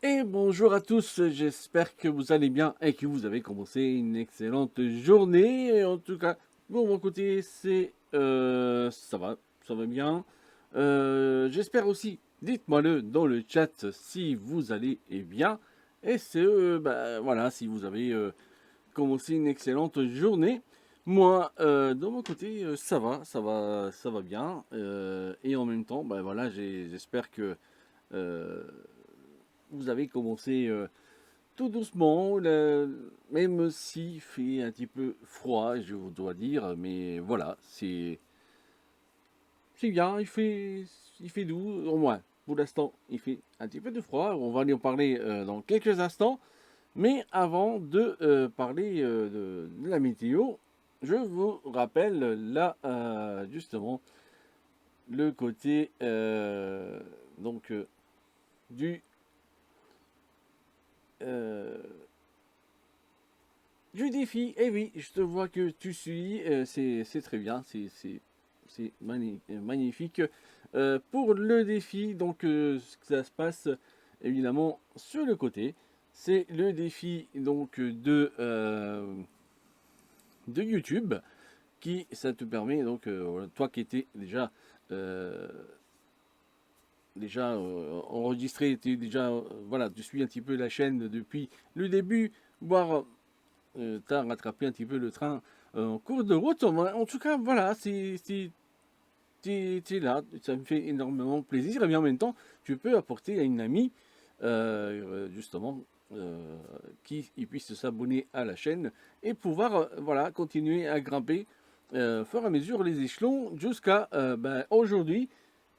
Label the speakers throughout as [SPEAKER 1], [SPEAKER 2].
[SPEAKER 1] Et bonjour à tous, j'espère que vous allez bien et que vous avez commencé une excellente journée. Et en tout cas, bon, mon côté, ça va bien. J'espère aussi, dites-moi-le dans le chat si vous allez bien. Et voilà, si vous avez commencé une excellente journée. Moi, de mon côté, ça va bien. Et en même temps, bah voilà, j'espère que euh, vous avez commencé tout doucement, même s'il fait un petit peu froid, je vous dois dire, mais voilà, c'est bien, il fait doux, au moins. Pour l'instant, il fait un petit peu de froid. On va en parler dans quelques instants. Mais avant de parler de la météo, je vous rappelle là, justement, le côté donc du euh, du défi. Eh oui, je te vois que tu suis, c'est très bien, magnifique. Pour le défi, ça se passe évidemment sur le côté. C'est le défi de YouTube qui ça te permet voilà, toi qui étais euh, enregistré, voilà, tu suis un petit peu la chaîne depuis le début, voire tu as rattrapé un petit peu le train en cours de route. En tout cas, voilà, t'es là, ça me fait énormément plaisir. Et bien en même temps, tu peux apporter à une amie, justement, euh, qui il puisse s'abonner à la chaîne et pouvoir voilà, continuer à grimper fur et à mesure les échelons jusqu'à aujourd'hui.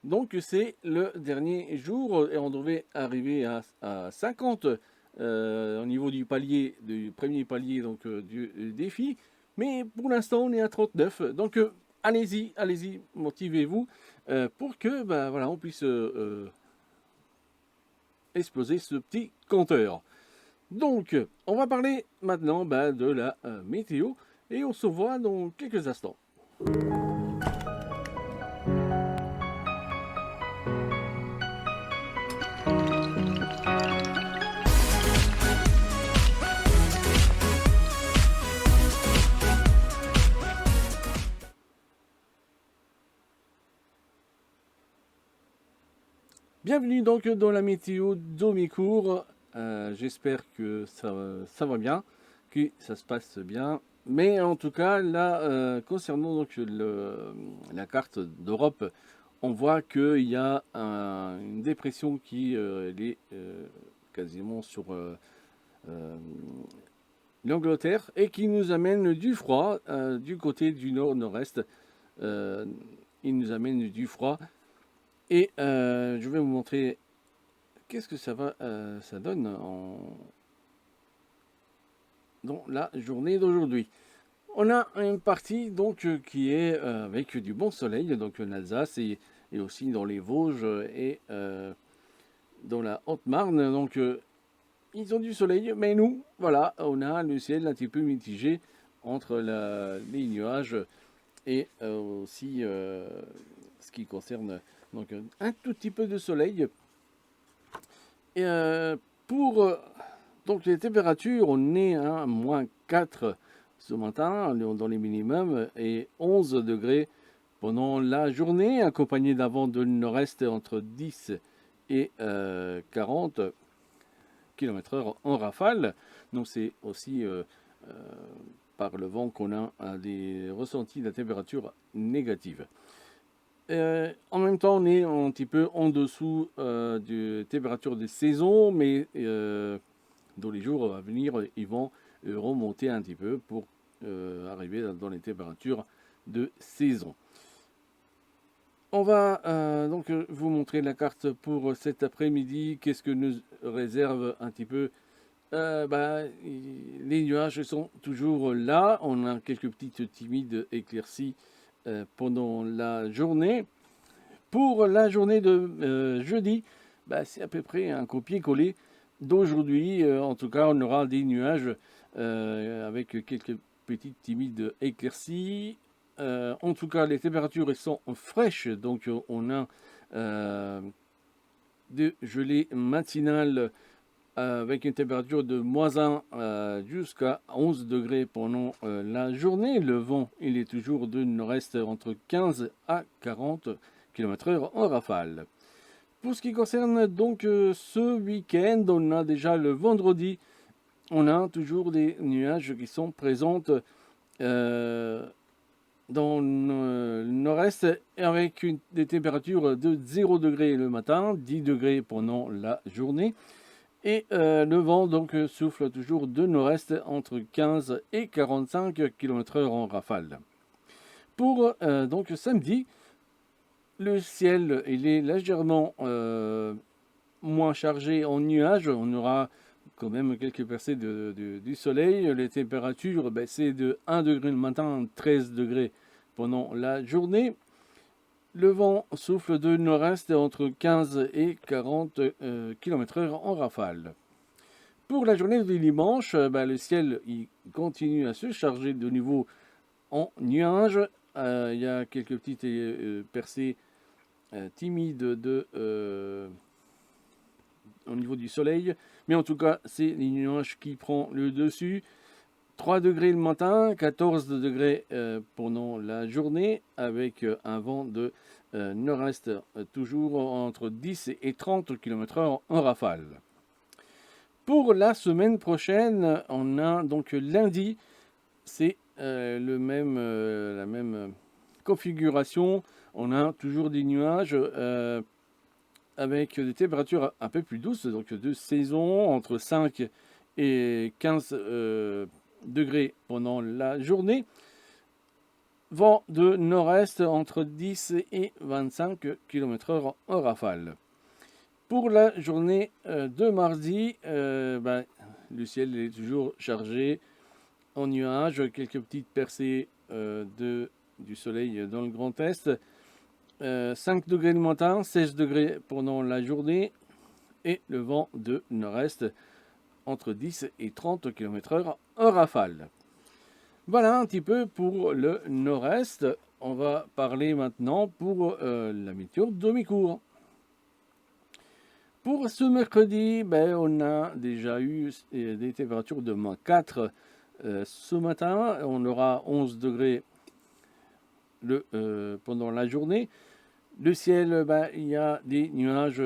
[SPEAKER 1] Donc c'est le dernier jour et on devait arriver à 50 au niveau du premier palier du défi. Mais pour l'instant on est à 39. Donc allez-y, motivez-vous pour que voilà, on puisse exploser ce petit compteur. Donc on va parler maintenant de la météo et on se voit dans quelques instants. Bienvenue donc dans la météo d'Omicourt. J'espère que ça va bien, que ça se passe bien. Mais en tout cas, là, concernant la carte d'Europe, on voit qu'il y a une dépression qui est quasiment sur euh, l'Angleterre et qui nous amène du froid du côté du nord-nord-est. Euh, il nous amène du froid. Et je vais vous montrer qu'est-ce que ça donne dans la journée d'aujourd'hui. On a une partie qui est avec du bon soleil, donc en Alsace et aussi dans les Vosges et dans la Haute-Marne. Donc ils ont du soleil, mais nous, voilà, on a le ciel un petit peu mitigé entre les nuages et aussi ce qui concerne un tout petit peu de soleil. Et, pour les températures, on est à -4 ce matin dans les minimums et 11 degrés pendant la journée, accompagné d'un vent de nord-est entre 10 et 40 km/h en rafale. Donc c'est aussi euh, par le vent qu'on a des ressentis de la température négative. En même temps, on est un petit peu en dessous de température de saison, mais dans les jours à venir, ils vont remonter un petit peu pour arriver dans les températures de saison. On va vous montrer la carte pour cet après-midi. Qu'est-ce que nous réserve un petit peu les nuages sont toujours là. On a quelques petites timides éclaircies pendant la journée. Pour la journée de jeudi, c'est à peu près un copier-coller d'aujourd'hui. En tout cas, on aura des nuages avec quelques petites timides éclaircies. En tout cas, les températures sont fraîches, donc on a de gelée matinale avec une température de -1 jusqu'à 11 degrés pendant la journée. Le vent, il est toujours de nord-est entre 15 à 40 km/h en rafale. Pour ce qui concerne donc ce week-end, on a déjà le vendredi, on a toujours des nuages qui sont présents dans le nord-est avec des températures de 0 degré le matin, 10 degrés pendant la journée. Et le vent donc souffle toujours de nord-est entre 15 et 45 km/h en rafale. Pour donc samedi, le ciel il est légèrement moins chargé en nuages. On aura quand même quelques percées du soleil. Les températures, c'est de 1 degré le matin, 13 degrés pendant la journée. Le vent souffle de nord-est entre 15 et 40 km/h en rafale. Pour la journée de dimanche, le ciel il continue à se charger de nouveau en nuages. Il y a quelques petites percées timides au niveau du soleil. Mais en tout cas, c'est les nuages qui prennent le dessus. 3 degrés le matin, 14 degrés pendant la journée, avec un vent de nord-est toujours entre 10 et 30 km/h en rafale. Pour la semaine prochaine, on a donc lundi, c'est la même configuration. On a toujours des nuages avec des températures un peu plus douces, donc de saison, entre 5 et 15 degrés pendant la journée. Vent de nord-est entre 10 et 25 km/h en rafale. Pour la journée de mardi, le ciel est toujours chargé en nuages, quelques petites percées du soleil dans le Grand Est. 5 degrés le matin, 16 degrés pendant la journée et le vent de nord-est entre 10 et 30 km/h en rafale. Voilà un petit peu pour le nord-est. On va parler maintenant pour la météo de mi-cours. Pour ce mercredi, on a déjà eu des températures de -4 ce matin. On aura 11 degrés pendant la journée. Le ciel, il y a des nuages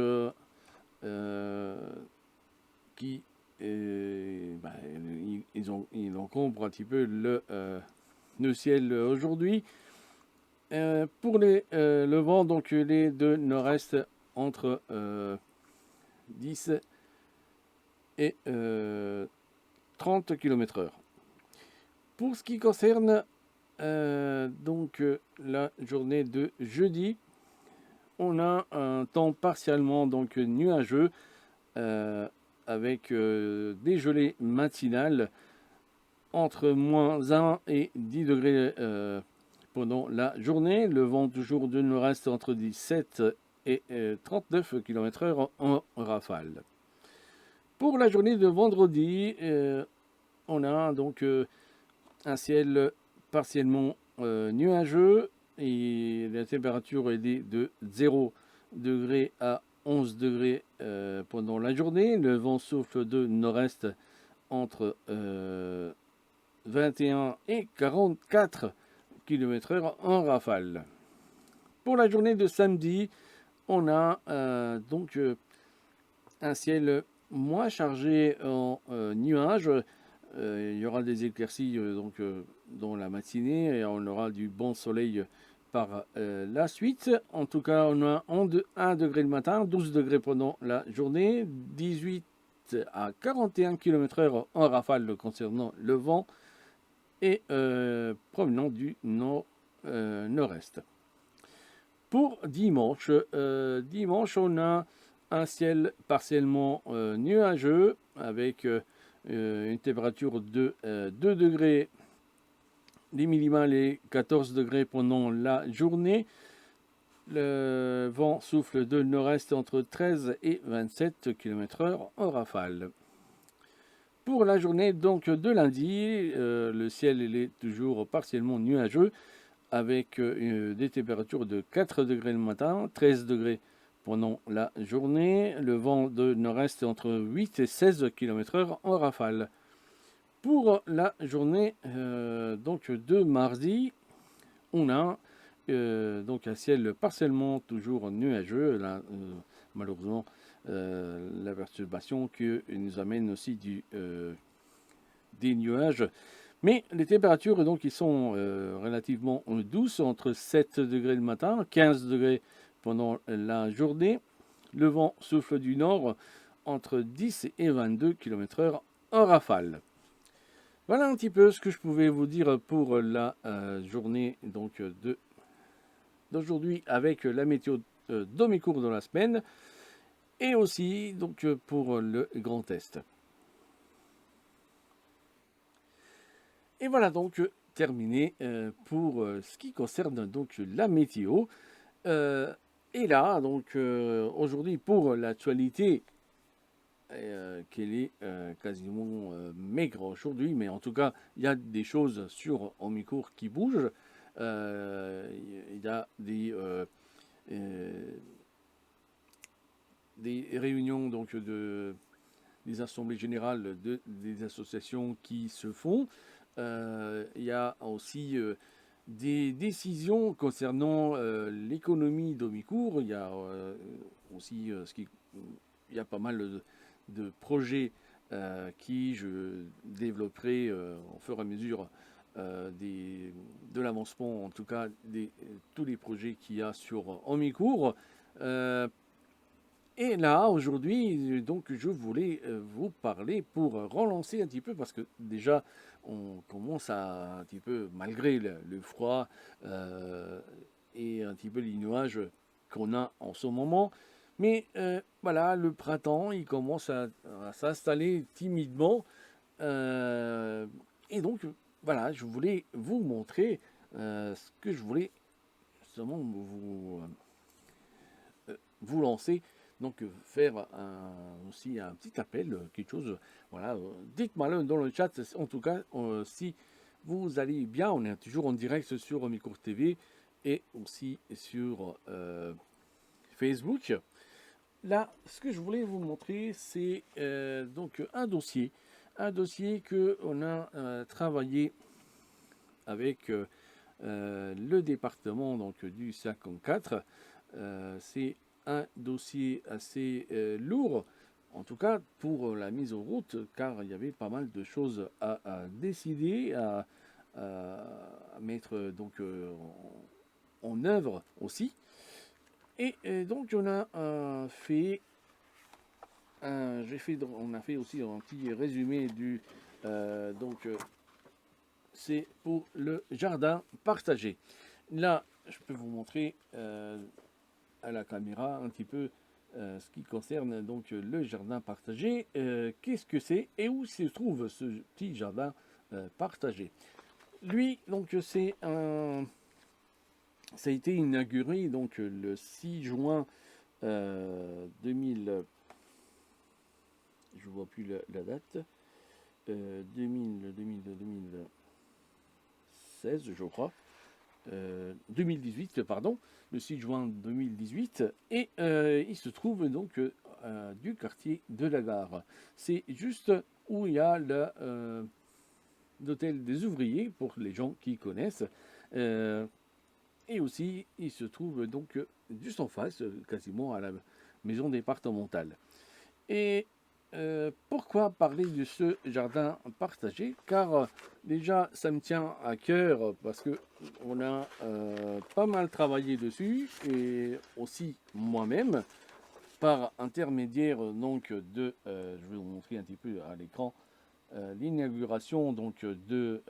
[SPEAKER 1] qui ils encombrent un petit peu le ciel aujourd'hui. Pour le vent, donc il est de nord-est entre 10 et 30 km/h. Pour ce qui concerne donc la journée de jeudi, on a un temps partiellement donc nuageux avec des gelées matinales entre -1 et 10 degrés pendant la journée. Le vent toujours de nord-est entre 17 et 39 km/h en rafale. Pour la journée de vendredi, on a donc un ciel partiellement nuageux et la température est de 0 degré à 11 degrés pendant la journée. Le vent souffle de nord-est entre 21 et 44 km/h en rafale. Pour la journée de samedi, on a donc un ciel moins chargé en nuages. Il y aura des éclaircies dans la matinée et on aura du bon soleil par la suite. En tout cas, on a 1 degré le matin, 12 degrés pendant la journée, 18 à 41 km/h en rafale concernant le vent et provenant du nord-est. Pour dimanche, on a un ciel partiellement nuageux avec une température de 2 degrés, les minimales et 14 degrés pendant la journée. Le vent souffle de nord-est entre 13 et 27 km/h en rafale. Pour la journée donc de lundi, le ciel est toujours partiellement nuageux avec des températures de 4 degrés le matin, 13 degrés pendant la journée. Le vent de nord-est entre 8 et 16 km/h en rafale. Pour la journée donc de mardi, on a donc un ciel partiellement toujours nuageux. Là, malheureusement, la perturbation qui nous amène aussi des nuages. Mais les températures donc ils sont relativement douces, entre 7 degrés le matin, 15 degrés pendant la journée. Le vent souffle du nord entre 10 et 22 km/h en rafale. Voilà un petit peu ce que je pouvais vous dire pour la journée donc d'aujourd'hui avec la météo de mes cours de la semaine et aussi donc pour le Grand Est. Et voilà donc terminé pour ce qui concerne donc la météo. Et là donc aujourd'hui pour l'actualité qu'elle est quasiment maigre aujourd'hui, mais en tout cas il y a des choses sur Omicourt qui bougent. Il y a des réunions donc des assemblées générales des associations qui se font. Il y a aussi des décisions concernant l'économie d'Omicourt. Il y a aussi il y a pas mal de projets qui je développerai au fur et à mesure de l'avancement, en tout cas tous les projets qu'il y a sur Omicourt. Et là, aujourd'hui, donc, je voulais vous parler pour relancer un petit peu, parce que déjà, on commence à un petit peu, malgré le froid et un petit peu les nuages qu'on a en ce moment, mais voilà, le printemps, il commence à s'installer timidement. Et donc, voilà, je voulais vous montrer ce que je voulais justement vous lancer. Donc faire aussi un petit appel, quelque chose, voilà, dites-moi dans le chat, en tout cas, si vous allez bien, on est toujours en direct sur Omicourt TV et aussi sur Facebook. Là, ce que je voulais vous montrer, c'est donc un dossier que on a travaillé avec le département donc du 54. C'est un dossier assez lourd, en tout cas pour la mise en route, car il y avait pas mal de choses à décider, à mettre donc en œuvre aussi. Et donc on a fait, on a fait aussi un petit résumé du donc c'est pour le jardin partagé. Là, je peux vous montrer à la caméra un petit peu ce qui concerne donc le jardin partagé. Qu'est-ce que c'est et où se trouve ce petit jardin partagé? Lui, donc c'est un, ça a été inauguré donc le 6 juin 2000. Je vois plus la date. 2016, je crois. 2018, pardon, le 6 juin 2018, et il se trouve donc du quartier de la Gare. C'est juste où il y a l'hôtel des ouvriers, pour les gens qui connaissent, et aussi il se trouve donc juste en face, quasiment à la maison départementale. Et pourquoi parler de ce jardin partagé? Car déjà, ça me tient à cœur parce que on a pas mal travaillé dessus, et aussi moi-même par intermédiaire donc de, je vais vous montrer un petit peu à l'écran, l'inauguration donc de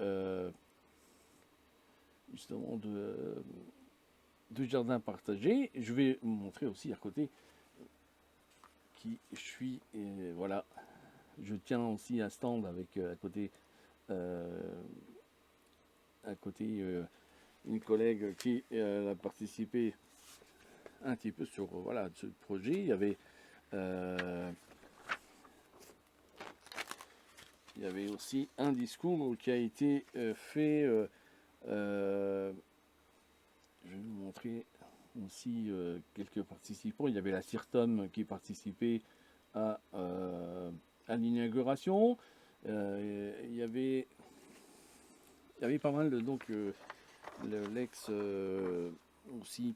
[SPEAKER 1] justement de jardin partagé. Je vais vous montrer aussi à côté qui je suis, et voilà, je tiens aussi un stand avec à côté une collègue qui a participé un petit peu sur voilà ce projet. Il y avait aussi un discours qui a été fait. Je vais vous montrer aussi quelques participants. Il y avait la CIRTOM qui participait à, à l'inauguration. Il y avait pas mal de, donc l'ex aussi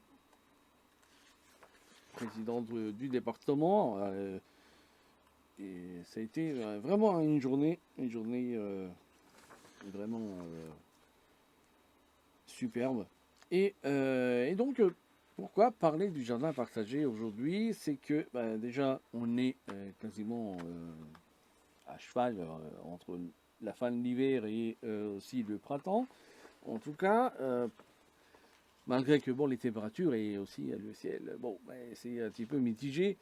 [SPEAKER 1] président du département. Et ça a été vraiment une journée vraiment superbe. Et donc, pourquoi parler du jardin partagé aujourd'hui? C'est que déjà, on est quasiment à cheval entre la fin de l'hiver et aussi le printemps. En tout cas, malgré que bon, les températures et aussi le ciel, bon, c'est un petit peu mitigé.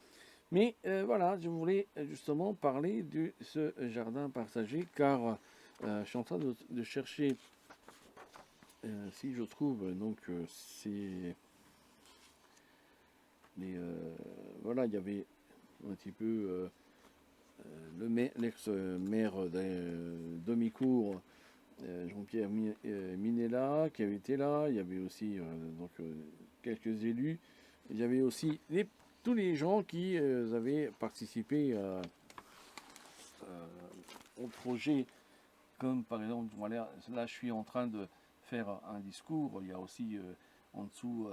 [SPEAKER 1] Mais voilà, je voulais justement parler de ce jardin partagé car je suis en train de chercher si je trouve donc c'est les voilà, il y avait un petit peu l'ex-maire Domicourt, Jean-Pierre Minella qui avait été là. Il y avait aussi donc quelques élus. Il y avait aussi tous les gens qui avaient participé au projet, comme par exemple, voilà, là je suis en train de faire un discours. Il y a aussi en dessous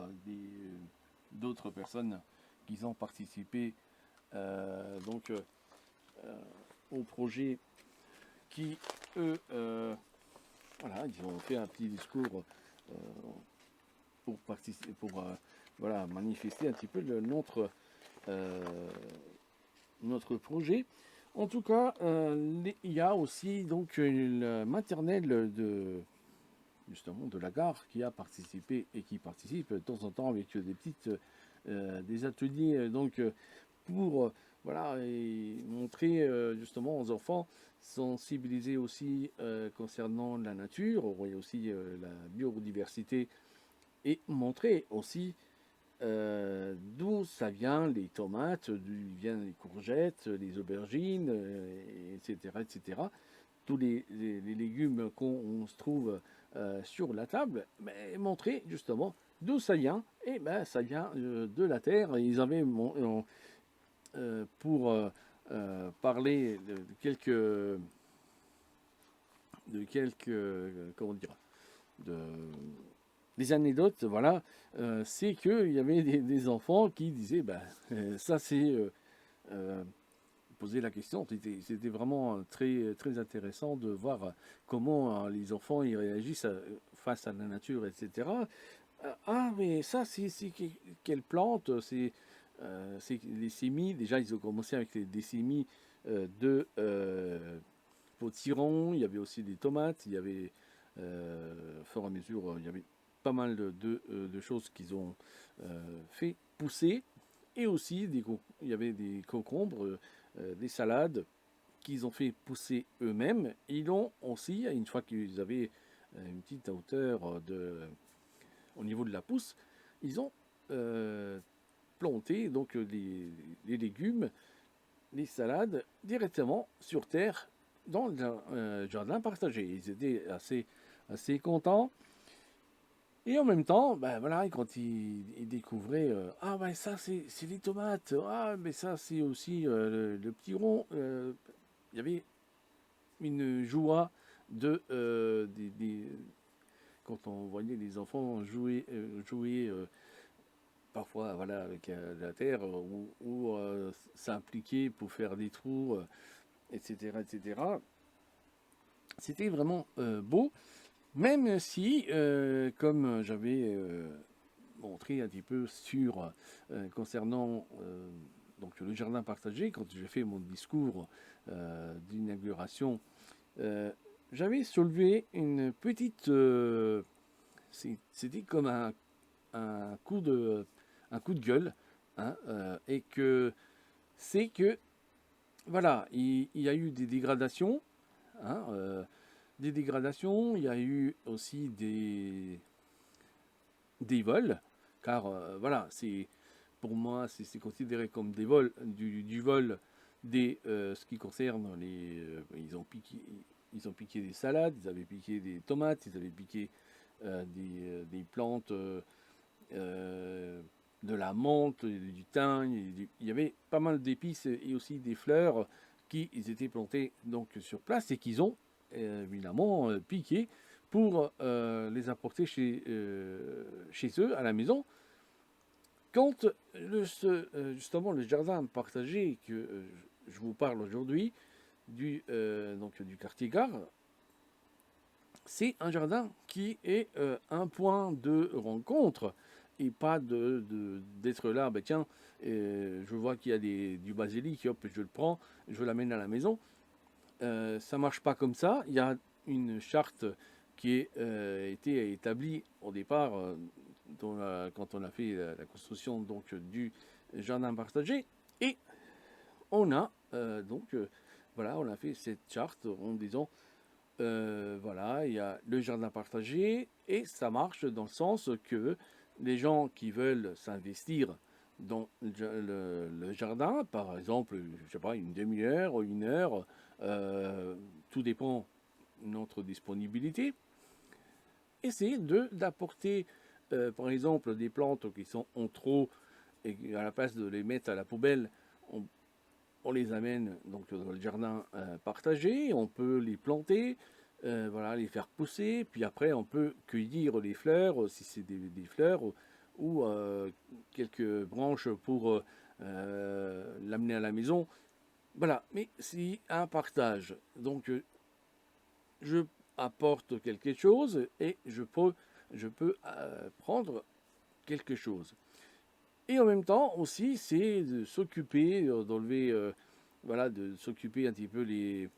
[SPEAKER 1] d'autres personnes qui ont participé donc au projet qui, eux, voilà, ils ont fait un petit discours pour participer, pour voilà, manifester un petit peu notre projet. En tout cas, il y a aussi donc le maternelle justement de la gare qui a participé et qui participe de temps en temps avec des ateliers donc pour voilà, et montrer justement aux enfants, sensibiliser aussi concernant la nature, et aussi la biodiversité, et montrer aussi d'où ça vient les tomates, d'où viennent les courgettes, les aubergines, etc., etc. Tous les légumes qu'on se trouve sur la table, mais montrer justement d'où ça vient. Et ben ça vient de la terre. Et ils avaient pour parler de quelques comment dire, de, des anecdotes, voilà, c'est qu'il y avait des enfants qui disaient, ça c'est poser la question. C'était vraiment très, très intéressant de voir comment les enfants ils réagissent face à la nature, etc. Ah, mais ça, quelle plante? C'est les sémis. Déjà, ils ont commencé avec des sémis de potiron. Il y avait aussi des tomates. Il y avait, au fur et à mesure, il y avait pas mal de choses qu'ils ont fait pousser. Et aussi, il y avait des concombres, des salades qu'ils ont fait pousser eux-mêmes. Ils ont aussi, une fois qu'ils avaient une petite hauteur au niveau de la pousse, ils ont planté donc les légumes, les salades directement sur terre dans le jardin partagé. Ils étaient assez contents. Et en même temps, voilà, quand ils découvraient, ah ben ça c'est les tomates, ah mais ça c'est aussi le petit rond, il y avait une joie quand on voyait les enfants jouer parfois voilà, avec la terre ou s'impliquer pour faire des trous, etc., etc. C'était vraiment beau, même si, comme j'avais montré un petit peu sur concernant donc le jardin partagé, quand j'ai fait mon discours d'inauguration, j'avais soulevé une petite, c'était comme un coup de gueule, hein, et que c'est que voilà, il y a eu des dégradations, hein, il y a eu aussi des vols, car voilà, pour moi, c'est considéré comme des vols, du vol ce qui concerne ils ont piqué des salades, ils avaient piqué des tomates, ils avaient piqué des plantes de la menthe, du thym, il y avait pas mal d'épices et aussi des fleurs qui ils étaient plantés donc sur place et qu'ils ont évidemment piqué pour les apporter chez eux à la maison. Quand justement le jardin partagé que je vous parle aujourd'hui donc du quartier Gare, c'est un jardin qui est un point de rencontre et pas d'être là, ben tiens, je vois qu'il y a du basilic, hop, je le prends, je l'amène à la maison. Ça marche pas comme ça. Il y a une charte qui a été établie au départ quand on a fait la construction donc du jardin partagé et on a voilà, on a fait cette charte en disant voilà, il y a le jardin partagé et ça marche dans le sens que les gens qui veulent s'investir dans le jardin, par exemple, je sais pas, une demi-heure, une heure, tout dépend de notre disponibilité, essayer d'apporter, par exemple, des plantes qui sont en trop et à la place de les mettre à la poubelle, on, on les amène donc dans le jardin partagé, on peut les planter, voilà, les faire pousser, puis après on peut cueillir les fleurs, si c'est des fleurs, ou quelques branches pour l'amener à la maison. Voilà, mais c'est un partage. Donc je apporte quelque chose et je peux prendre quelque chose. Et en même temps aussi, c'est de s'occuper, d'enlever, voilà, de s'occuper un petit peu les...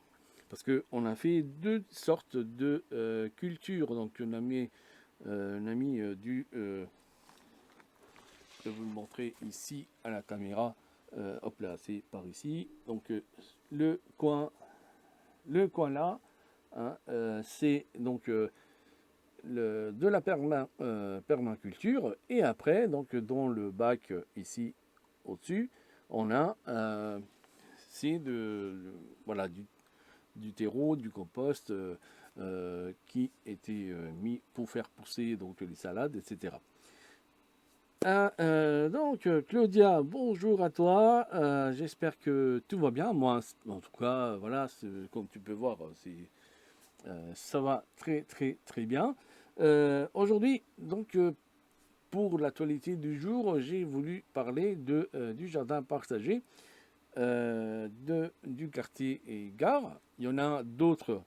[SPEAKER 1] Parce qu'on a fait deux sortes de cultures. Donc on a mis je vais vous le montrer ici à la caméra. Hop là, c'est par ici. Donc le coin, le coin là, hein, c'est donc de la permaculture. Et après, donc dans le bac ici au-dessus, on a c'est voilà, du terreau, du compost qui était mis pour faire pousser donc les salades, etc. Donc Claudia, bonjour à toi. J'espère que tout va bien. Moi, en tout cas, voilà, comme tu peux voir, ça va très très très bien. Aujourd'hui, donc pour l'actualité du jour, j'ai voulu parler du jardin partagé du quartier et gare. Il y en a d'autres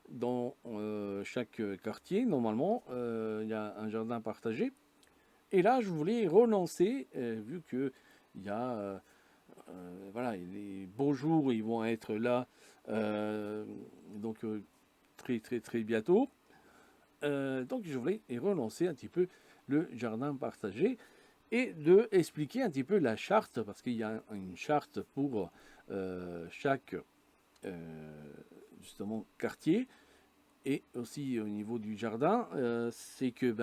[SPEAKER 1] dans chaque quartier. Normalement, il y a un jardin partagé. Et là, je voulais relancer, vu que il y a, voilà, les beaux jours, ils vont être là, donc très très très bientôt. Donc je voulais relancer un petit peu le jardin partagé et de expliquer un petit peu la charte, parce qu'il y a une charte pour chaque justement quartier et aussi au niveau du jardin, c'est que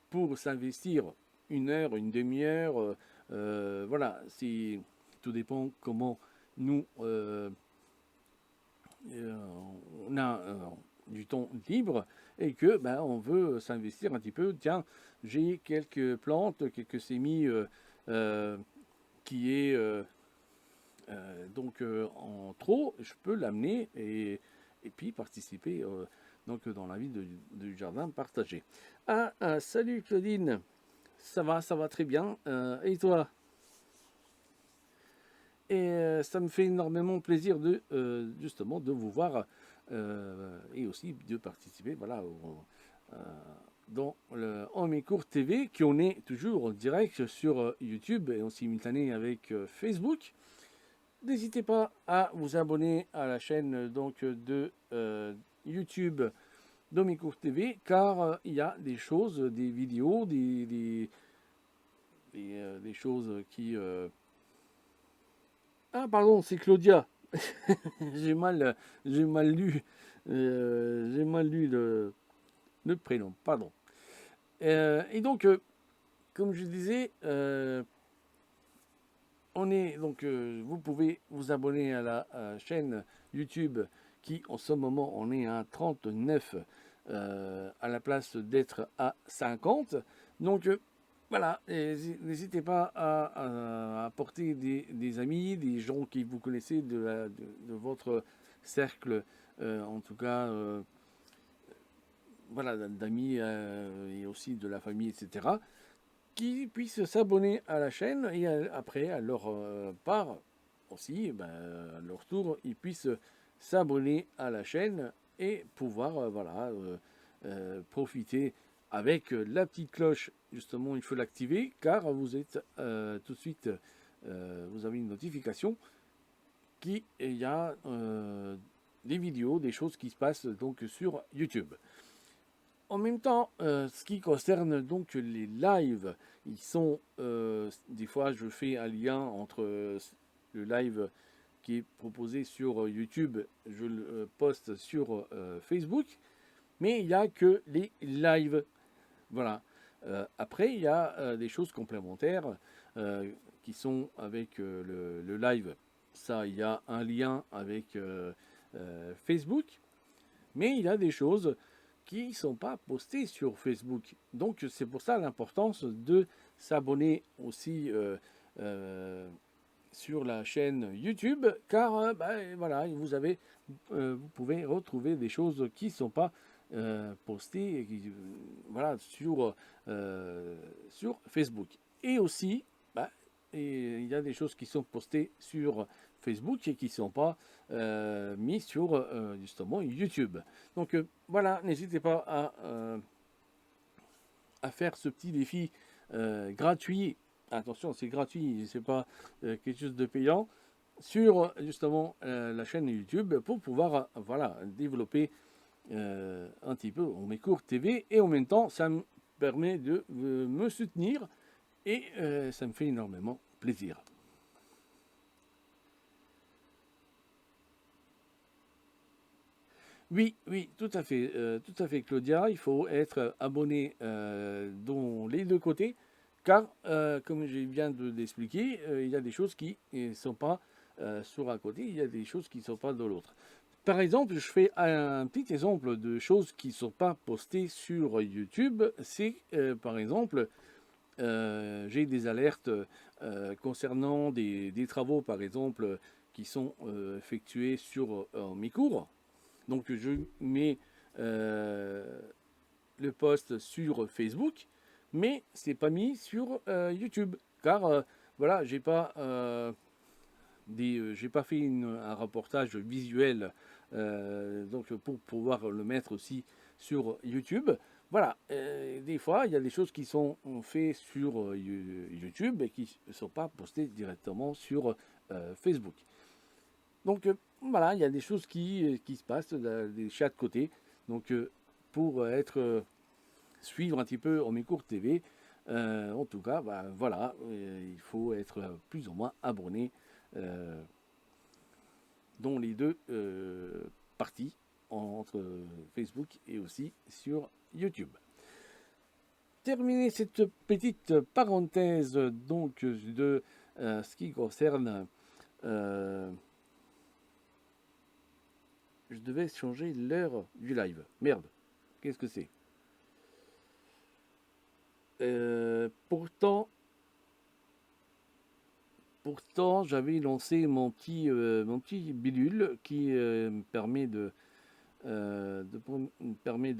[SPEAKER 1] pour s'investir une heure, une demi-heure, voilà, tout dépend comment nous on a du temps libre et que on veut s'investir un petit peu. Tiens, j'ai quelques plantes, quelques sémis qui est donc en trop, je peux l'amener et puis participer donc dans la vie du jardin partagé. Salut Claudine, ça va très bien. Et toi? Et ça me fait énormément plaisir de justement de vous voir et aussi de participer voilà, dans En Mes Cours TV, qui on est toujours en direct sur YouTube et en simultané avec Facebook. N'hésitez pas à vous abonner à la chaîne donc de YouTube d'Omicourt TV, car il y a des choses, des vidéos, des choses qui... Ah pardon, c'est Claudia. J'ai mal lu, j'ai mal lu le prénom, pardon. Et donc, comme je disais, vous pouvez vous abonner à la chaîne YouTube qui, en ce moment, on est à 39 à la place d'être à 50. Donc, voilà, n'hésitez pas à apporter des amis, des gens qui vous connaissez de votre cercle, en tout cas, voilà, d'amis et aussi de la famille, etc., qui puissent s'abonner à la chaîne et après, à leur part aussi, ben, à leur tour, ils puissent s'abonner à la chaîne et pouvoir voilà, profiter avec la petite cloche. Justement, il faut l'activer car vous êtes tout de suite, vous avez une notification qu'il y a des vidéos, des choses qui se passent donc sur YouTube. En même temps, ce qui concerne donc les lives, ils sont des fois je fais un lien entre le live qui est proposé sur YouTube, je le poste sur Facebook, mais il n'y a que les lives. Voilà. Après, il y a des choses complémentaires qui sont avec le live. Ça, il y a un lien avec Facebook, mais il y a des choses qui ne sont pas postées sur Facebook. Donc c'est pour ça l'importance de s'abonner aussi sur la chaîne YouTube, car voilà, vous pouvez retrouver des choses qui ne sont pas postées et voilà, sur Facebook. Et aussi, il y a des choses qui sont postées sur Facebook et qui ne sont pas mises sur justement YouTube. Donc voilà, n'hésitez pas à faire ce petit défi gratuit. Attention, c'est gratuit, c'est pas quelque chose de payant sur justement la chaîne YouTube pour pouvoir voilà, développer un petit peu mes cours TV et en même temps ça me permet de me soutenir et ça me fait énormément plaisir. Oui, oui, tout à fait, Claudia. Il faut être abonné dans les deux côtés, car, comme je viens de l'expliquer, il y a des choses qui ne sont pas sur un côté, il y a des choses qui ne sont pas de l'autre. Par exemple, je fais un petit exemple de choses qui ne sont pas postées sur YouTube. C'est, par exemple, j'ai des alertes concernant des travaux, par exemple, qui sont effectués sur mes cours. Donc je mets le post sur Facebook, mais c'est pas mis sur YouTube, car voilà, j'ai pas fait un reportage visuel donc pour pouvoir le mettre aussi sur YouTube. Voilà, des fois il y a des choses qui sont faites sur YouTube et qui ne sont pas postées directement sur Facebook. Donc voilà, il y a des choses qui se passent des chaque côté. Donc pour suivre un petit peu en mes cours TV, en tout cas, voilà, il faut être plus ou moins abonné euh, dans les deux parties entre Facebook et aussi sur YouTube. Terminer cette petite parenthèse donc de ce qui concerne je devais changer l'heure du live. Merde, qu'est-ce que c'est pourtant, j'avais lancé mon petit bidule qui me permet de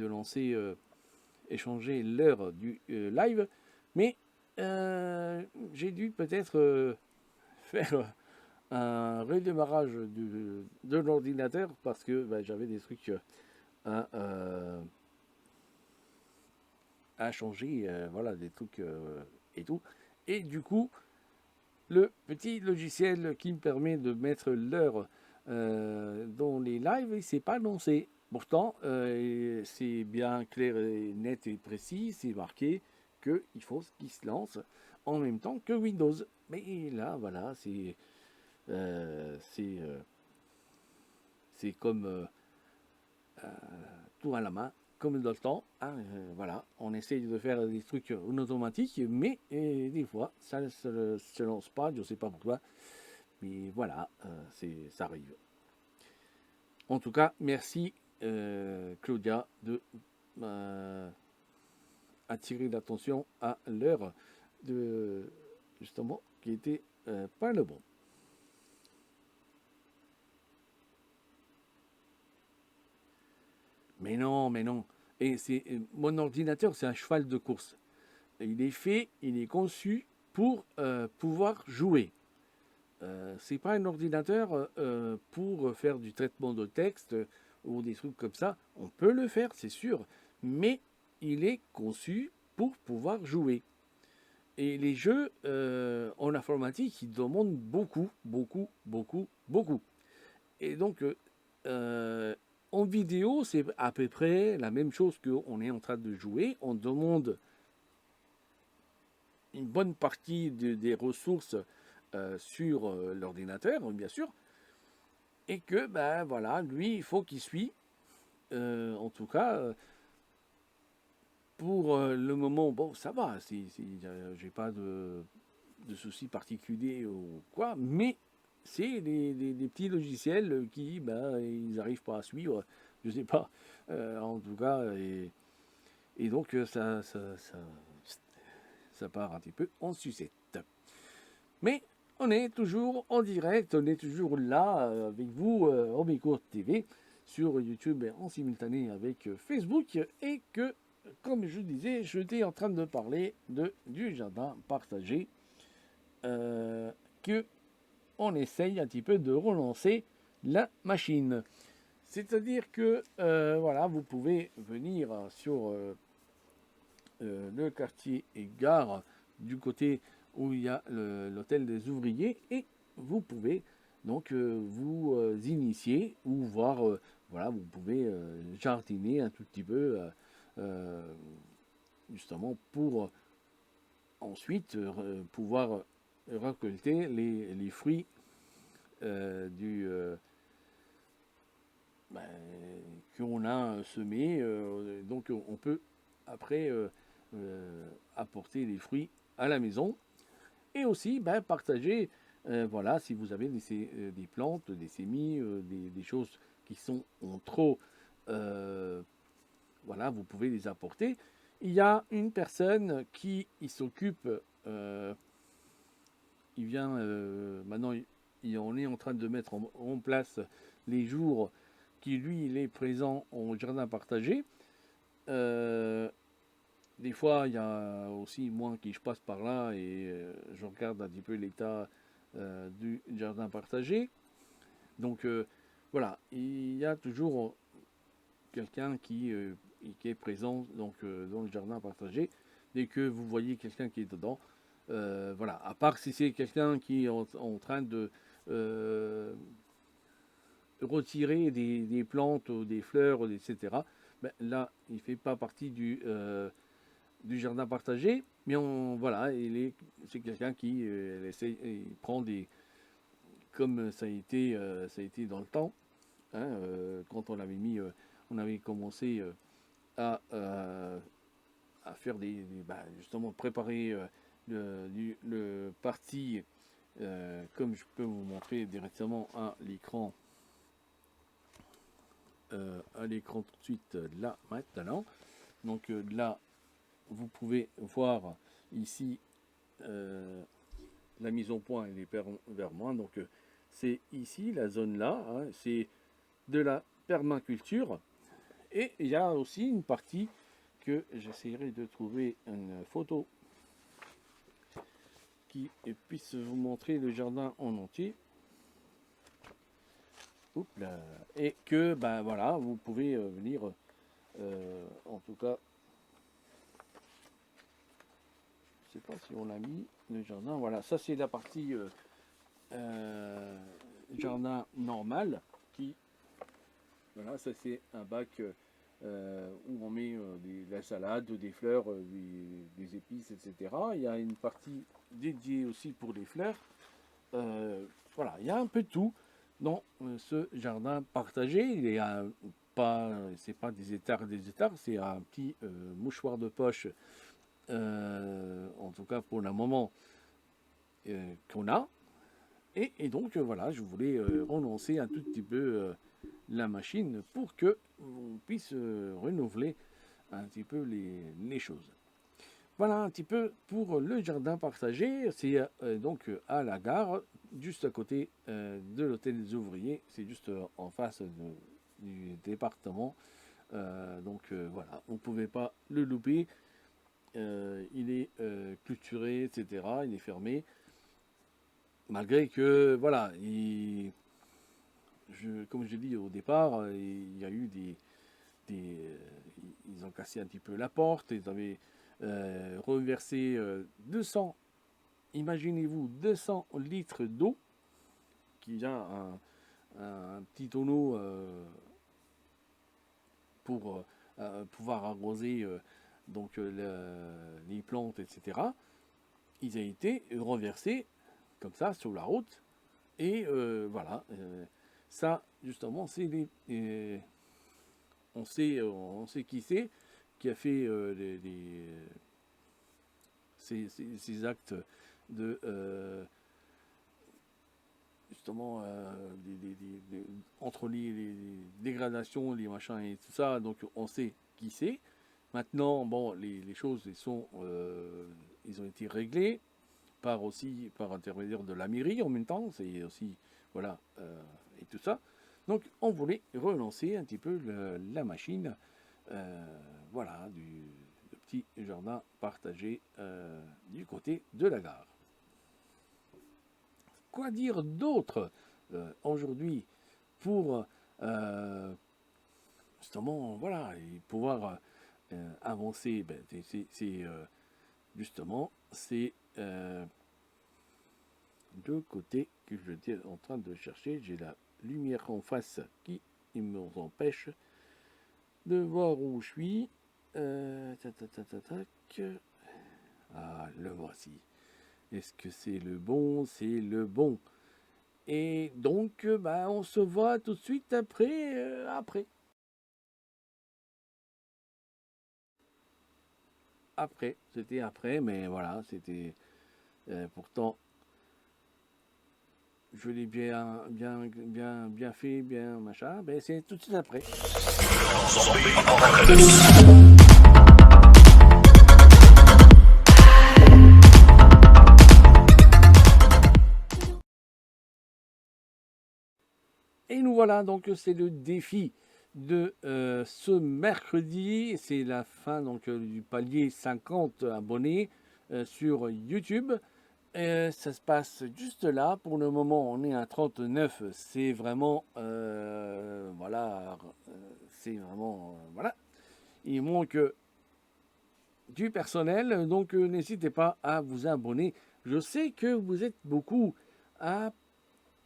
[SPEAKER 1] lancer et changer l'heure du live, mais j'ai dû peut-être faire un redémarrage de l'ordinateur parce que j'avais des trucs à, euh, à changer, voilà, des trucs et tout. Et du coup, le petit logiciel qui me permet de mettre l'heure dans les lives, il ne s'est pas lancé. Pourtant, c'est bien clair et net et précis, c'est marqué qu'il faut qu'il se lance en même temps que Windows. Mais là, voilà, euh, c'est euh, c'est comme tout à la main, comme dans le temps. Hein, voilà, on essaye de faire des trucs en automatique, mais des fois, ça ne se lance pas, je ne sais pas pourquoi. Mais voilà, ça arrive. En tout cas, merci Claudia de attirer l'attention à l'heure justement, qui était pas le bon. Mais non, mais non. Et mon ordinateur, c'est un cheval de course. Il est conçu pour pouvoir jouer. C'est pas un ordinateur pour faire du traitement de texte ou des trucs comme ça. On peut le faire, c'est sûr, mais il est conçu pour pouvoir jouer. Et les jeux en informatique, ils demandent beaucoup, beaucoup, beaucoup, beaucoup. Et donc, en vidéo, c'est à peu près la même chose qu'on est en train de jouer. On demande une bonne partie des ressources sur l'ordinateur, bien sûr, et que, ben voilà, lui, il faut qu'il suit. En tout cas, pour le moment, bon, ça va, j'ai pas de soucis particuliers ou quoi, mais c'est des petits logiciels qui, ben, ils n'arrivent pas à suivre, je sais pas, en tout cas, et donc ça part un petit peu en sucette. Mais on est toujours en direct, on est toujours là avec vous, Robicourt TV, sur YouTube et en simultané avec Facebook, et que, comme je disais, j'étais en train de parler du jardin partagé, que on essaye un petit peu de relancer la machine. C'est-à-dire que, voilà, vous pouvez venir sur le quartier et gare du côté où il y a l'hôtel des ouvriers, et vous pouvez donc vous initier ou voir, voilà, vous pouvez jardiner un tout petit peu, justement pour ensuite pouvoir récolter les fruits du ben, qu'on a semé. Donc on peut après apporter les fruits à la maison, et aussi ben, partager, voilà, si vous avez des plantes, des semis, des choses qui sont en trop, voilà, vous pouvez les apporter. Il y a une personne qui s'occupe, il vient maintenant, on est en train de mettre en place les jours qui lui il est présent au jardin partagé. Des fois, il y a aussi moi qui je passe par là et je regarde un petit peu l'état du jardin partagé. Donc voilà, il y a toujours quelqu'un qui est présent donc, dans le jardin partagé. Dès que vous voyez quelqu'un qui est dedans, voilà, à part si c'est quelqu'un qui est en train de retirer des plantes ou des fleurs, etc. Ben, là, il ne fait pas partie du jardin partagé, mais voilà, c'est quelqu'un qui il prend comme ça a été dans le temps, hein, quand on avait commencé à faire ben, justement préparer le parti, comme je peux vous montrer directement à l'écran tout de suite là maintenant. Donc là, vous pouvez voir ici la mise au point et vers moi. Donc c'est ici la zone là, hein, c'est de la permaculture, et il y a aussi une partie que j'essaierai de trouver une photo qui puisse vous montrer le jardin en entier. Oups là. Et que ben voilà, vous pouvez venir en tout cas, je sais pas si on l'a mis le jardin, voilà, ça c'est la partie jardin normal, qui voilà, ça c'est un bac où on met la salade, des fleurs, des épices, etc. Il y a une partie dédiée aussi pour les fleurs. Voilà, il y a un peu de tout dans ce jardin partagé. Il y a pas, c'est pas des hectares et des hectares, c'est un petit mouchoir de poche, en tout cas pour le moment, qu'on a. Et donc voilà, je voulais relancer un tout petit peu la machine pour que on puisse renouveler un petit peu les choses. Voilà un petit peu pour le jardin partagé. C'est donc à la gare, juste à côté de l'hôtel des ouvriers. C'est juste en face du département. Voilà, on ne pouvait pas le louper. Il est clôturé, etc. Il est fermé. Malgré que, voilà, comme je dis au départ, il y a eu ils ont cassé un petit peu la porte. Ils avaient reversé 200, imaginez-vous, 200 litres d'eau, qui a un petit tonneau pour pouvoir arroser les plantes, etc. Ils ont été reversés comme ça sur la route. Et voilà, ça justement, c'est on sait qui a fait ces actes de justement entre les dégradations, les machins et tout ça. Donc on sait qui c'est. Maintenant, bon, les choses ils ont été réglées par intermédiaire de la mairie en même temps. C'est aussi voilà et tout ça. Donc on voulait relancer un petit peu la machine, voilà, du petit jardin partagé du côté de la gare. Quoi dire d'autre aujourd'hui pour justement voilà et pouvoir avancer? Justement c'est le côté que je suis en train de chercher. J'ai la lumière en face qui m'empêche de voir où je suis. Ah, le voici. Est-ce que c'est le bon? C'est le bon. Et donc, on se voit tout de suite après. Après, c'était après, mais voilà, c'était pourtant, je l'ai bien fait, bien machin. Ben, c'est tout de suite après. Et nous voilà, donc c'est le défi de ce mercredi. C'est la fin donc du palier 50 abonnés sur YouTube. Ça se passe juste là. Pour le moment, on est à 39. C'est vraiment, voilà, c'est vraiment, voilà. Il manque du personnel, donc n'hésitez pas à vous abonner. Je sais que vous êtes beaucoup à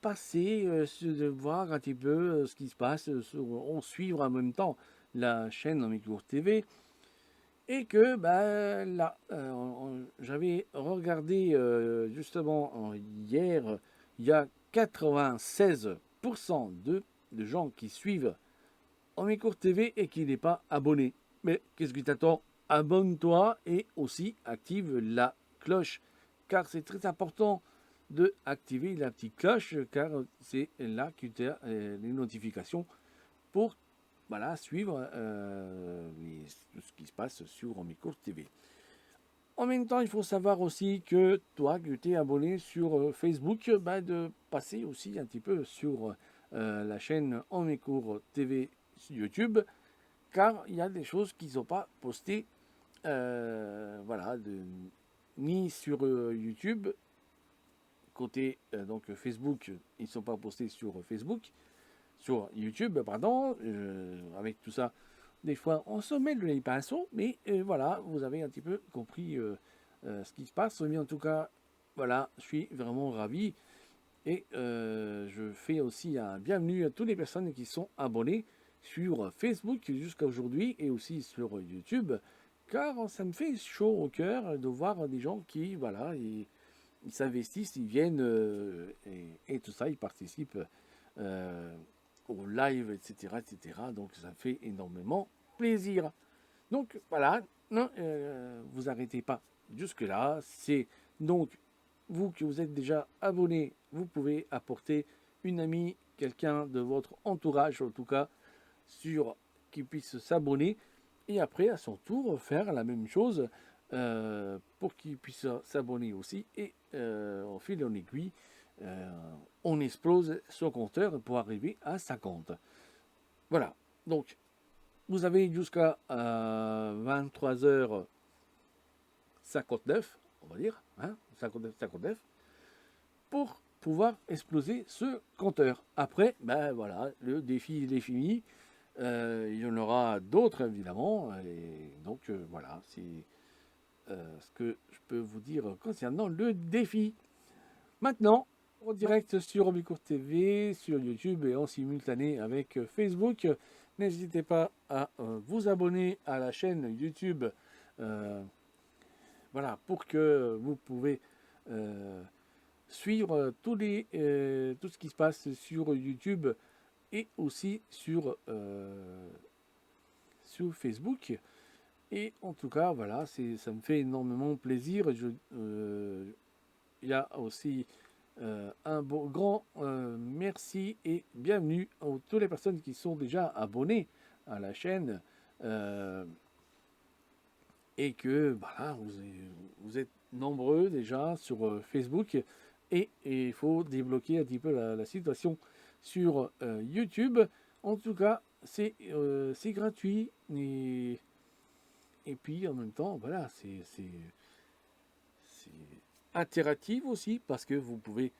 [SPEAKER 1] passer, de voir un petit peu ce qui se passe, on suivre en même temps la chaîne Amicourt TV. Et que là, j'avais regardé justement hier, il y a 96% de gens qui suivent Amicourt TV et qui n'est pas abonné. Mais qu'est-ce qui t'attend? Abonne-toi et aussi active la cloche, car c'est très important de activer la petite cloche, car c'est là que tu as les notifications pour voilà, suivre tout ce qui se passe sur Amicourt TV. En même temps, il faut savoir aussi que toi, que tu es abonné sur Facebook, de passer aussi un petit peu sur la chaîne Amicourt TV sur YouTube, car il y a des choses qui ne sont pas postées voilà, ni sur YouTube, côté donc Facebook, ils ne sont pas postés sur Facebook, sur YouTube, pardon, avec tout ça. Des fois, on se met les pinceaux, mais voilà, vous avez un petit peu compris ce qui se passe. Mais en tout cas, voilà, je suis vraiment ravi. Et je fais aussi un bienvenue à toutes les personnes qui sont abonnées sur Facebook jusqu'à aujourd'hui et aussi sur YouTube, car ça me fait chaud au cœur de voir des gens qui, voilà, ils s'investissent, ils viennent et tout ça, ils participent au live, etc., etc. Donc ça fait énormément plaisir. Donc voilà, non, vous arrêtez pas jusque-là. C'est donc vous que vous êtes déjà abonné, vous pouvez apporter une amie, quelqu'un de votre entourage en tout cas, sur qui puisse s'abonner et après à son tour faire la même chose pour qu'il puisse s'abonner aussi. Et en fil en aiguille, on explose son compteur pour arriver à 50. Voilà. Donc, vous avez jusqu'à 23h59, on va dire, 59, pour pouvoir exploser ce compteur. Après, ben voilà, le défi il est fini. Il y en aura d'autres évidemment. Et donc voilà, c'est ce que je peux vous dire concernant le défi. Maintenant, en direct sur Obicourt TV, sur YouTube et en simultané avec Facebook. N'hésitez pas à vous abonner à la chaîne YouTube. Voilà, pour que vous pouvez suivre tout ce qui se passe sur YouTube et aussi sur Facebook. Et en tout cas, voilà, ça me fait énormément plaisir. Il y a aussi un grand merci et bienvenue à toutes les personnes qui sont déjà abonnées à la chaîne et que voilà, vous êtes nombreux déjà sur Facebook et il faut débloquer un petit peu la situation sur YouTube. En tout cas, c'est gratuit et puis en même temps, voilà, c'est interactif aussi parce que vous pouvez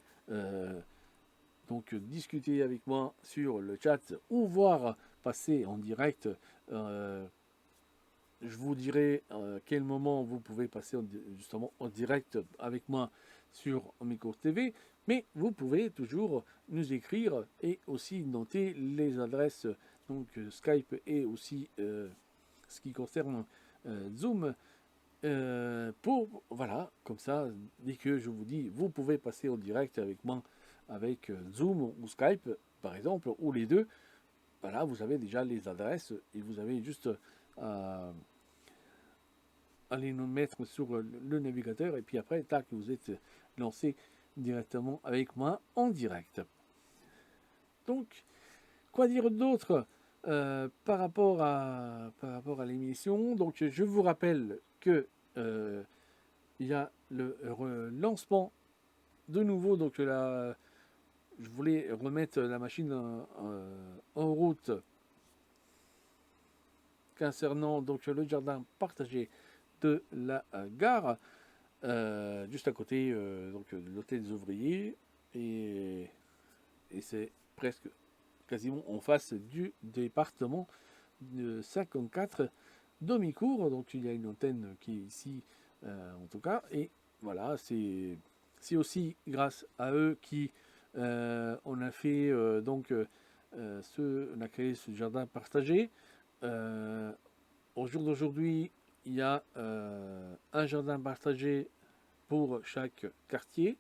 [SPEAKER 1] donc discuter avec moi sur le chat ou voir passer en direct. Je vous dirai quel moment vous pouvez passer justement en direct avec moi sur Omicourt TV, mais vous pouvez toujours nous écrire et aussi noter les adresses donc Skype et aussi ce qui concerne Zoom. Pour voilà, comme ça, dès que je vous dis, vous pouvez passer en direct avec moi, avec Zoom ou Skype, par exemple, ou les deux. Voilà, vous avez déjà les adresses et vous avez juste à aller nous mettre sur le navigateur et puis après, tac, vous êtes lancé directement avec moi en direct. Donc, quoi dire d'autre par rapport à l'émission. Donc, je vous rappelle que il y a le lancement de nouveau. Donc, je voulais remettre la machine en route concernant donc le jardin partagé de la gare, juste à côté donc de l'hôtel des ouvriers, et c'est presque quasiment en face du département de 54 d'Omicourt. Donc il y a une antenne qui est ici en tout cas, et voilà, c'est aussi grâce à eux qui on a fait on a créé ce jardin partagé. Au jour d'aujourd'hui, il y a un jardin partagé pour chaque quartier.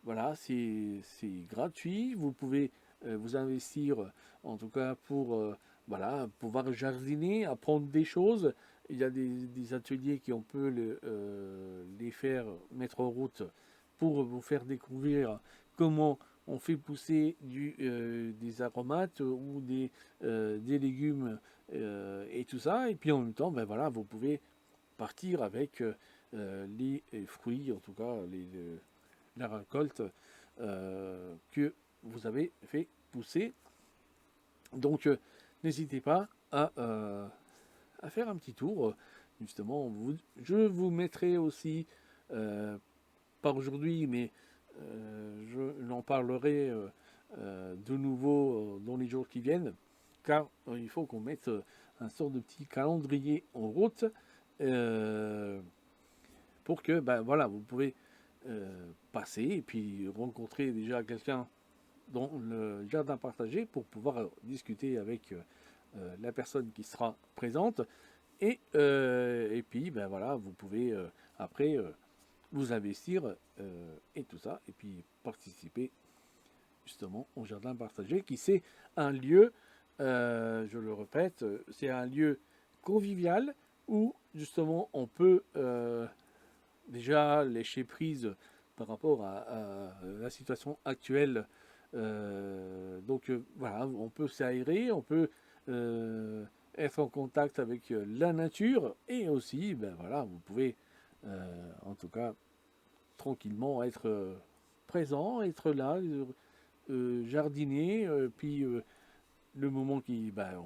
[SPEAKER 1] Voilà, c'est gratuit. Vous pouvez vous investir, en tout cas pour voilà, pouvoir jardiner, apprendre des choses. Il y a des ateliers qui on peut les faire mettre en route pour vous faire découvrir comment on fait pousser des aromates ou des légumes et tout ça. Et puis en même temps, ben voilà, vous pouvez partir avec les fruits, en tout cas la récolte que vous avez fait pousser. Donc n'hésitez pas à faire un petit tour. Justement, je vous mettrai aussi, pas aujourd'hui, mais j'en parlerai de nouveau dans les jours qui viennent, car il faut qu'on mette un sort de petit calendrier en route pour que ben, voilà, vous pouvez passer et puis rencontrer déjà quelqu'un dans le jardin partagé pour pouvoir discuter avec la personne qui sera présente et puis ben voilà, vous pouvez après vous investir et tout ça et puis participer justement au jardin partagé qui c'est un lieu, je le répète, c'est un lieu convivial où justement on peut déjà lâcher prise par rapport à la situation actuelle. Donc voilà, on peut s'aérer, on peut être en contact avec la nature, et aussi, ben voilà, vous pouvez en tout cas tranquillement être présent, être là, jardiner, puis le moment qui, ben,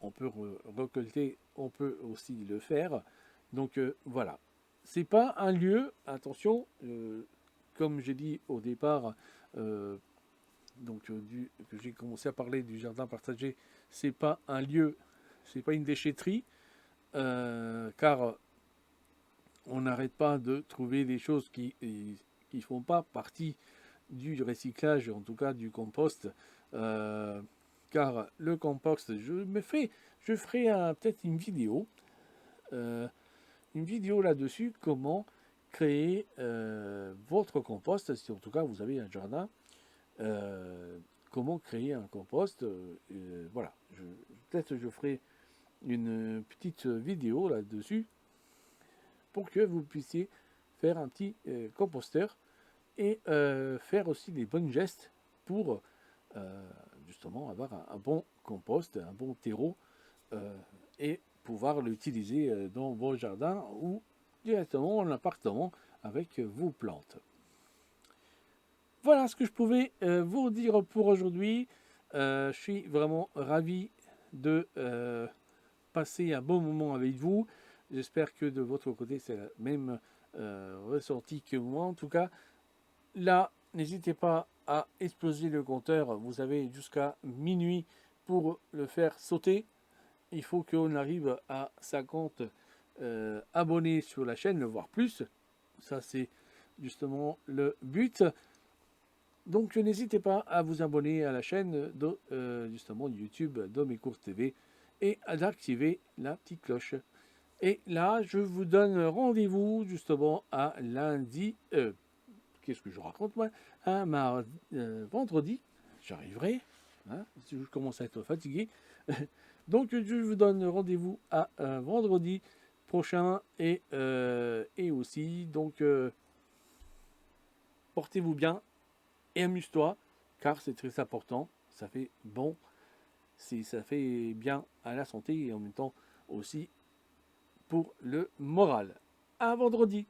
[SPEAKER 1] on peut récolter, on peut aussi le faire. Donc voilà, c'est pas un lieu, attention, comme j'ai dit au départ, euh, que j'ai commencé à parler du jardin partagé, c'est pas un lieu, c'est pas une déchetterie, car on n'arrête pas de trouver des choses qui font pas partie du recyclage, en tout cas du compost, euh, car le compost, je ferai peut-être une vidéo là-dessus, comment créer votre compost, si en tout cas vous avez un jardin, euh, comment créer un compost, voilà, peut-être je ferai une petite vidéo là-dessus pour que vous puissiez faire un petit composteur et faire aussi les bons gestes pour justement avoir un bon compost, un bon terreau et pouvoir l'utiliser dans vos jardins ou directement en appartement avec vos plantes. Voilà ce que je pouvais vous dire pour aujourd'hui. Je suis vraiment ravi de passer un bon moment avec vous. J'espère que de votre côté, c'est la même ressenti que moi. En tout cas, là, n'hésitez pas à exploser le compteur. Vous avez jusqu'à minuit pour le faire sauter. Il faut qu'on arrive à 50 abonnés sur la chaîne, voire plus. Ça, c'est justement le but. Donc, n'hésitez pas à vous abonner à la chaîne de justement YouTube Domécourt TV et à d'activer la petite cloche. Et là, je vous donne rendez-vous justement à lundi. Qu'est-ce que je raconte moi? Un vendredi. J'arriverai. Hein, je commence à être fatigué. Donc, je vous donne rendez-vous à vendredi prochain et aussi, donc, portez-vous bien et amuse-toi, car c'est très important. Ça fait bon, ça fait bien à la santé et en même temps aussi pour le moral. À vendredi!